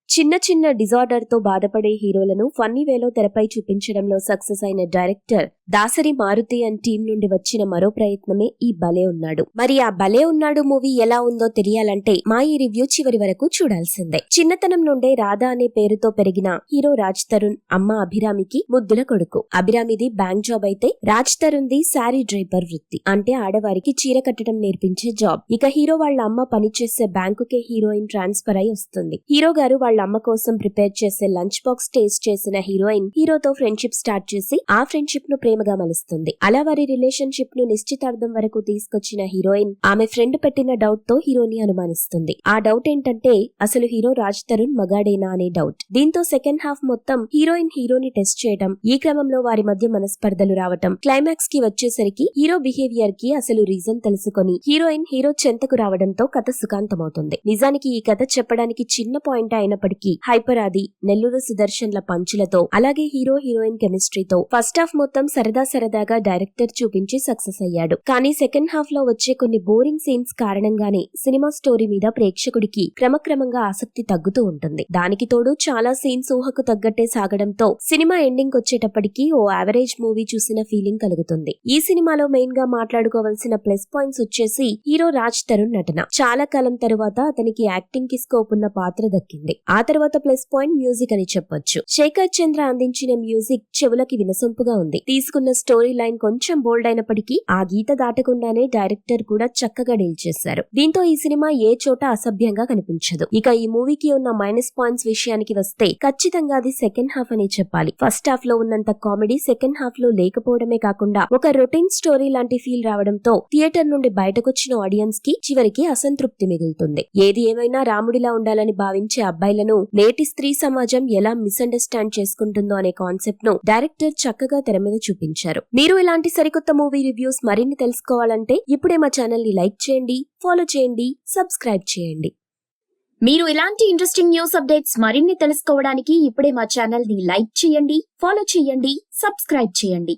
చిన్న చిన్న డిజార్డర్ తో బాధపడే హీరోలను ఫన్నీ వేలో తెరపై చూపించడంలో సక్సెస్ అయిన director Dasari Maruthi and team నుండి వచ్చిన మరో ప్రయత్నమే ఈ భలే ఉన్నాడు. మరి ఆ భలే ఉన్నాడు మూవీ ఎలా ఉందో తెలియాలంటే మా ఈ రివ్యూ చివరి వరకు చూడాల్సిందే. చిన్నతనం నుండే రాధా అనే పేరుతో పెరిగిన హీరో రాజ్ తరుణ్ అమ్మ అభిరామికి ముద్దుల కొడుకు. అభిరామిది బ్యాంక్ జాబ్ అయితే రాజ్ తరుణ్ ది శారీ డ్రైపర్ వృత్తి, అంటే ఆడవారికి చీర కట్టడం నేర్పించే జాబ్. ఇక హీరో వాళ్ళ అమ్మ పనిచేసే బ్యాంకుకే హీరోయిన్ ట్రాన్స్ఫర్ అయి వస్తుంది. హీరో గారు వాళ్ళ అమ్మ కోసం ప్రిపేర్ చేసే లంచ్ బాక్స్ టేస్ట్ చేసిన హీరోయిన్ హీరోతో ఫ్రెండ్షిప్ స్టార్ట్ చేసి ఆ ఫ్రెండ్షిప్ ను ప్రేమగా మలుస్తుంది. అలా వారి రిలేషన్షిప్ ను నిశ్చితార్థం వరకు తీసుకొచ్చిన హీరోయిన్ ఆమె ఫ్రెండ్ పెట్టిన డౌట్ తో హీరోని అనుమానిస్తుంది. ఆ డౌట్ ఏంటంటే అసలు హీరో రాజ్ తరుణ్ మగాడేనా అనే డౌట్. దీంతో సెకండ్ హాఫ్ మొత్తం హీరోయిన్ హీరోని టెస్ట్ చేయడం, ఈ క్రమంలో వారి మధ్య మనస్పర్ధలు రావటం, క్లైమాక్స్ కి వచ్చేసరికి హీరో బిహేవియర్ కి అసలు రీజన్ తెలుసుకొని హీరోయిన్ హీరో చెంతకు రావడంతో కథ సుఖాంతమవుతుంది. నిజానికి ఈ కథ చెప్పడానికి చిన్న పాయింట్ అయినప్పటికీ హైపర్ ఆది, నెల్లూరు సుదర్శన్ల పంచులతో అలాగే హీరో హీరోయిన్ కెమిస్ట్రీతో ఫస్ట్ హాఫ్ మొత్తం సరదాగా డైరెక్టర్ చూపించి సక్సెస్ అయ్యాడు. కానీ సెకండ్ హాఫ్ లో వచ్చే కొన్ని బోరింగ్ సీన్స్ కారణంగానే సినిమా స్టోరీ మీద ప్రేక్షకుడికి క్రమక్రమంగా ఆసక్తి తగ్గుతూ ఉంటుంది. దానికి తోడు చాలా సీన్స్ ఊహకు తగ్గట్టే సాగడంతో సినిమా ఎండింగ్ వచ్చేటప్పటికి ఓ యావరేజ్ మూవీ చూసిన ఫీలింగ్ కలుగుతుంది. ఈ సినిమాలో మెయిన్ గా మాట్లాడుకోవాల్సిన ప్లస్ పాయింట్స్ వచ్చేసి హీరో రాజ్ తరుణ్ నటన. చాలా కాలం తరువాత అతనికి యాక్టింగ్ కి స్కోప్ ఉన్న పాత్ర దక్కింది. ఆ తర్వాత ప్లస్ పాయింట్ మ్యూజిక్ అని చెప్పొచ్చు. శేఖర్ చంద్ర అందించిన మ్యూజిక్ చెవులకి వినసొంపుగా ఉంది. తీసుకున్న స్టోరీ లైన్ కొంచెం బోల్డ్ అయినప్పటికీ ఆ గీత దాటకుండానే డైరెక్టర్ కూడా చక్కగా డీల్ చేశారు. దీంతో ఈ సినిమా ఏ చోట అసభ్యంగా కనిపించదు. ఇక ఈ మూవీకి ఉన్న మైనస్ పాయింట్స్ విషయానికి వస్తే ఖచ్చితంగా అది సెకండ్ హాఫ్ అని చెప్పాలి. ఫస్ట్ హాఫ్ లో ఉన్నంత కామెడీ సెకండ్ హాఫ్ లో లేకపోవడమే కాకుండా ఒక రొటీన్ స్టోరీ లాంటి ఫీల్ రావడంతో థియేటర్ నుండి బయటకొచ్చిన ఆడియన్స్ కి చివరికి అసంతృప్తి మిగులుతుంది. ఏది ఏమైనా రాముడిలా ఉండాలని భావించే అబ్బాయిలను నేటి స్త్రీ సమాజం ఎలా మిస్అండర్స్టాండ్ చేసుకుంటుందో అనే కాన్సెప్ట్ ను డైరెక్టర్ చక్కగా తెర మీద చూపించారు. మీరు ఇలాంటి సరికొత్త మూవీ రివ్యూస్ మరిన్ని తెలుసుకోవాలంటే ఇప్పుడే మా ఛానల్ ని లైక్ చేయండి, ఫాలో చేయండి, సబ్స్క్రైబ్ చేయండి. మీరు ఇలాంటి ఇంట్రెస్టింగ్ న్యూస్ అప్డేట్స్ మరిన్ని తెలుసుకోవడానికి ఇప్పుడే మా ఛానల్ ని లైక్ చేయండి, ఫాలో చేయండి, సబ్స్క్రైబ్ చేయండి.